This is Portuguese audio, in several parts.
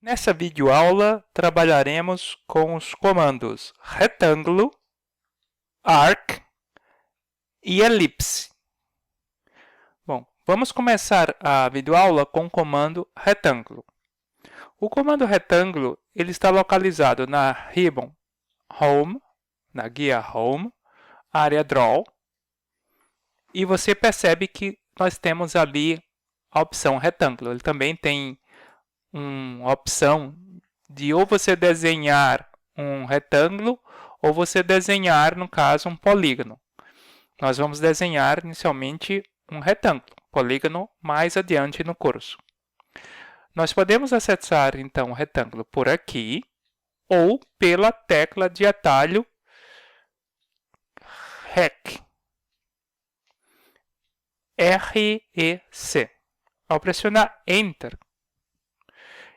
Nessa videoaula, trabalharemos com os comandos retângulo, arc e elipse. Bom, vamos começar a videoaula com o comando retângulo. O comando retângulo ele está localizado na ribbon Home, na guia Home, área Draw, e você percebe que nós temos ali a opção retângulo. Ele também tem uma opção de ou você desenhar um retângulo ou você desenhar, no caso, um polígono. Nós vamos desenhar inicialmente um retângulo, polígono, mais adiante no curso. Nós podemos acessar, então, o retângulo por aqui ou pela tecla de atalho REC. REC. Ao pressionar Enter,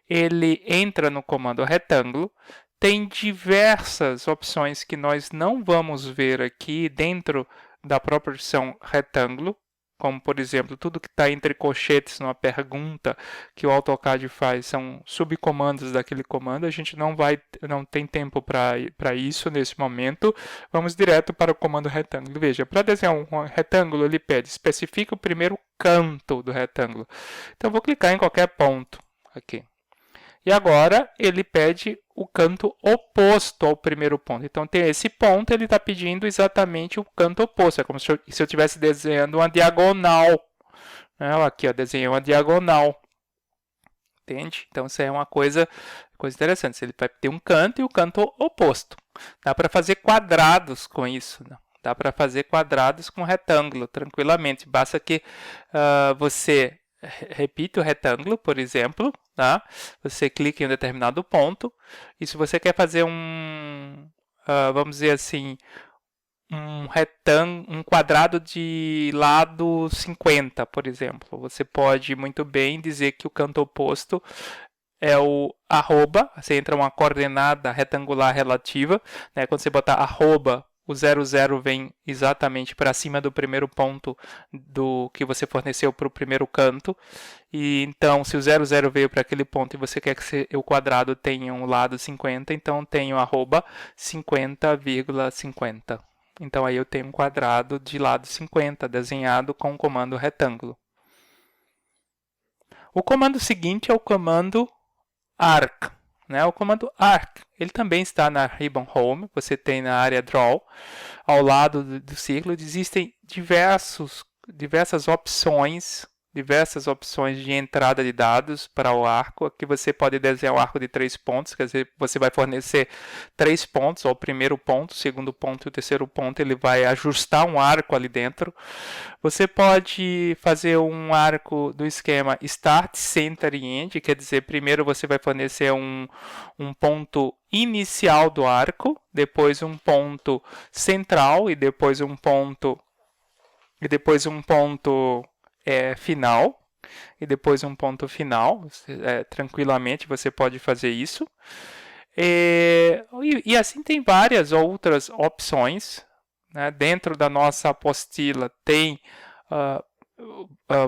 ele entra no comando retângulo. Tem diversas opções que nós não vamos ver aqui dentro da própria opção retângulo, como, por exemplo, tudo que está entre colchetes numa pergunta que o AutoCAD faz são subcomandos daquele comando. A gente não tem tempo para isso nesse momento. Vamos direto para o comando retângulo. Veja, para desenhar um retângulo, ele pede, especifica o primeiro canto do retângulo. Então, eu vou clicar em qualquer ponto aqui. E agora ele pede o canto oposto ao primeiro ponto. Então, tem esse ponto, ele está pedindo exatamente o canto oposto. É como se eu estivesse desenhando uma diagonal. Aqui, desenhei uma diagonal. Entende? Então, isso é uma coisa interessante. Ele vai ter um canto e o canto oposto. Dá para fazer quadrados com isso. Dá para fazer quadrados com retângulo, tranquilamente. Basta que você repita o retângulo, por exemplo, tá? Você clica em um determinado ponto, e se você quer fazer vamos dizer assim, um quadrado de lado 50, por exemplo, você pode muito bem dizer que o canto oposto é o arroba, você entra uma coordenada retangular relativa, né? Quando você botar arroba, o 00 vem exatamente para cima do primeiro ponto do que você forneceu para o primeiro canto. E então, se o 00 veio para aquele ponto e você quer que o quadrado tenha um lado 50, então tem o arroba 50,50. Então, aí eu tenho um quadrado de lado 50, desenhado com o comando retângulo. O comando seguinte é o comando arc. O comando arc, ele também está na ribbon Home, você tem na área Draw, ao lado do círculo, existem diversas opções de entrada de dados para o arco. Aqui você pode desenhar um arco de 3 pontos, quer dizer, você vai fornecer 3 pontos, o primeiro ponto, o segundo ponto e o terceiro ponto, ele vai ajustar um arco ali dentro. Você pode fazer um arco do esquema Start, Center e End, quer dizer, primeiro você vai fornecer um ponto inicial do arco, depois um ponto central e depois um ponto final, e depois um ponto final. Tranquilamente você pode fazer isso. E assim tem várias outras opções. Dentro da nossa apostila tem,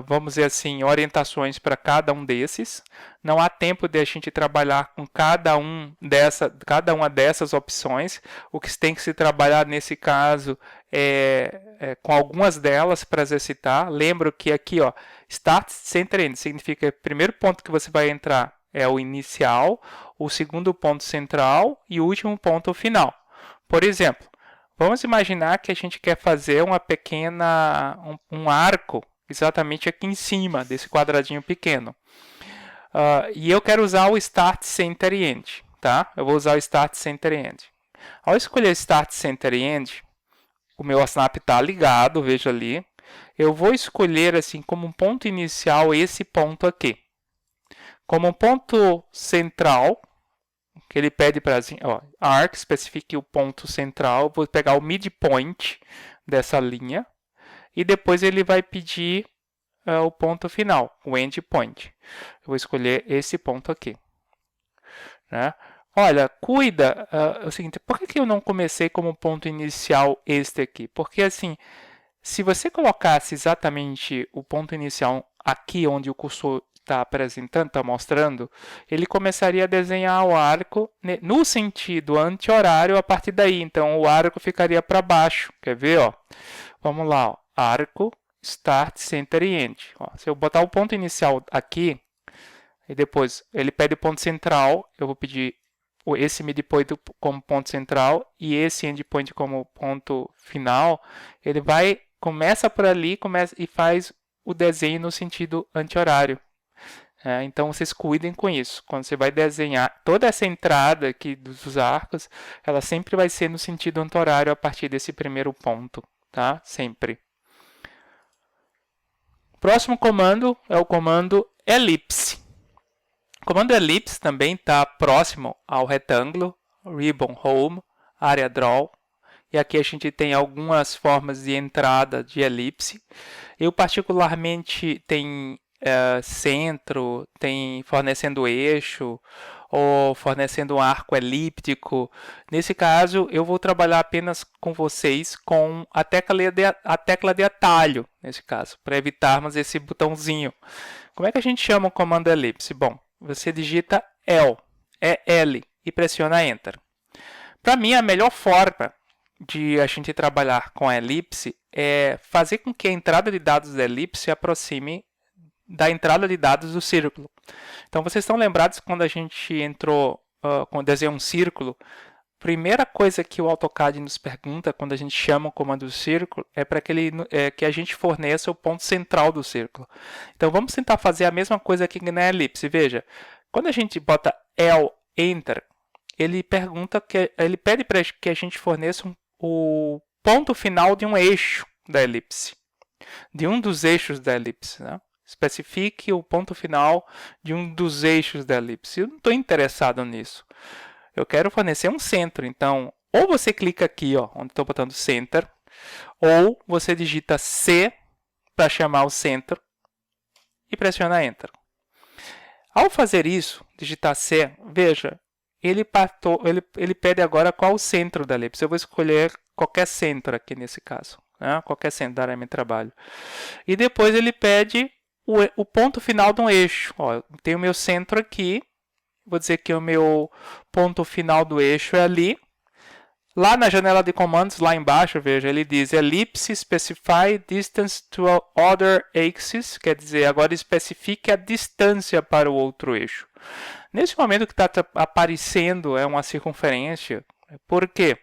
vamos dizer assim, orientações para cada um desses. Não há tempo de a gente trabalhar com cada uma dessas opções. O que tem que se trabalhar nesse caso com algumas delas para exercitar. Lembro que aqui, Start, Center, End significa que o primeiro ponto que você vai entrar é o inicial, o segundo ponto central e o último ponto final. Por exemplo, vamos imaginar que a gente quer fazer um arco exatamente aqui em cima desse quadradinho pequeno. E eu quero usar o Start, Center e End. Tá? Eu vou usar o Start, Center e End. Ao escolher Start, Center e End, o meu snap está ligado, veja ali. Eu vou escolher assim como um ponto inicial esse ponto aqui. Como um ponto central, que ele pede para arc, especifique o ponto central. Vou pegar o midpoint dessa linha. E depois ele vai pedir o ponto final, o endpoint. Eu vou escolher esse ponto aqui. Olha, cuida, é o seguinte, por que eu não comecei como ponto inicial este aqui? Porque assim, se você colocasse exatamente o ponto inicial aqui onde o cursor está apresentando, está mostrando, ele começaria a desenhar o arco no sentido anti-horário a partir daí. Então, o arco ficaria para baixo. Quer ver? Ó? Vamos lá. Ó. Arco, Start, Center e End. Ó, se eu botar o ponto inicial aqui, e depois ele pede o ponto central, eu vou pedir esse midpoint como ponto central e esse endpoint como ponto final. Ele começa por ali e faz o desenho no sentido anti-horário. Então, vocês cuidem com isso. Quando você vai desenhar toda essa entrada aqui dos arcos, ela sempre vai ser no sentido anti-horário a partir desse primeiro ponto, tá? Sempre. Próximo comando é o comando elipse. O comando elipse também está próximo ao retângulo, ribbon home, area draw. E aqui a gente tem algumas formas de entrada de elipse. Eu particularmente tenho centro, tem fornecendo eixo ou fornecendo um arco elíptico. Nesse caso, eu vou trabalhar apenas com vocês com a tecla de atalho, nesse caso, para evitarmos esse botãozinho. Como é que a gente chama o comando elipse? Bom, você digita L e pressiona Enter. Para mim, a melhor forma de a gente trabalhar com a elipse é fazer com que a entrada de dados da elipse se aproxime da entrada de dados do círculo. Então, vocês estão lembrados quando a gente entrou, quando desenhou um círculo, a primeira coisa que o AutoCAD nos pergunta quando a gente chama o comando do círculo é para que a gente forneça o ponto central do círculo. Então, vamos tentar fazer a mesma coisa aqui na elipse. Veja, quando a gente bota L, Enter, ele pede para que a gente forneça o ponto final de um eixo da elipse, de um dos eixos da elipse, né? Especifique o ponto final de um dos eixos da elipse. Eu não estou interessado nisso. Eu quero fornecer um centro. Então, ou você clica aqui, ó, onde estou botando Center, ou você digita C para chamar o centro e pressiona Enter. Ao fazer isso, digitar C, veja, ele pede agora qual o centro da elipse. Eu vou escolher qualquer centro aqui nesse caso, né? Qualquer centro da área de trabalho. E depois ele pede o ponto final de um eixo. Ó, eu tenho o meu centro aqui, vou dizer que o meu ponto final do eixo é ali. Lá na janela de comandos, lá embaixo, veja, ele diz Ellipse Specify Distance to Other Axis, quer dizer, agora especifique a distância para o outro eixo. Nesse momento que está aparecendo é uma circunferência. Por quê?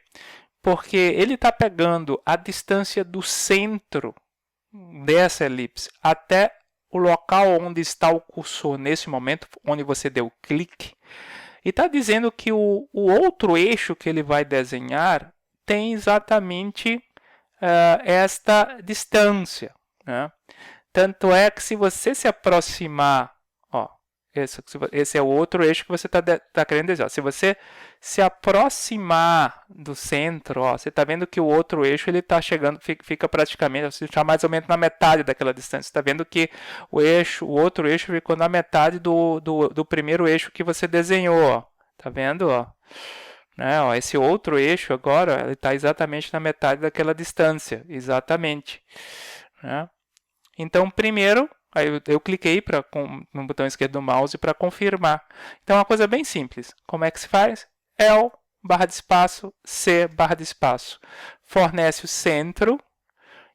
Porque ele está pegando a distância do centro dessa elipse até o local onde está o cursor nesse momento, onde você deu clique, e está dizendo que o outro eixo que ele vai desenhar tem exatamente esta distância, né? Tanto é que se você se aproximar, ó, esse é o outro eixo que você está querendo desenhar. Se você se aproximar do centro, ó, você está vendo que o outro eixo ele está chegando, fica praticamente, você está mais ou menos na metade daquela distância. Você está vendo que o outro eixo ficou na metade do primeiro eixo que você desenhou. Ó. Tá vendo? Ó? Né? Ó, esse outro eixo agora ele está exatamente na metade daquela distância. Exatamente. Né? Então, primeiro, aí eu cliquei no botão esquerdo do mouse para confirmar. Então, é uma coisa bem simples. Como é que se faz? L, barra de espaço, C, barra de espaço. Fornece o centro,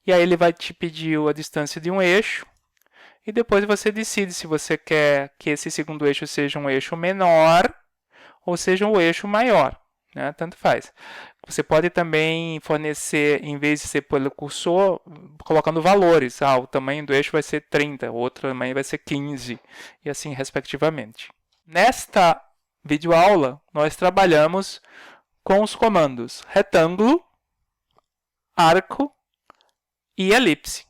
e aí ele vai te pedir a distância de um eixo, e depois você decide se você quer que esse segundo eixo seja um eixo menor, ou seja um eixo maior. Né? Tanto faz. Você pode também fornecer, em vez de ser pelo cursor, colocando valores. O tamanho do eixo vai ser 30, o outro tamanho vai ser 15, e assim respectivamente. Nesta videoaula, nós trabalhamos com os comandos retângulo, arco e elipse.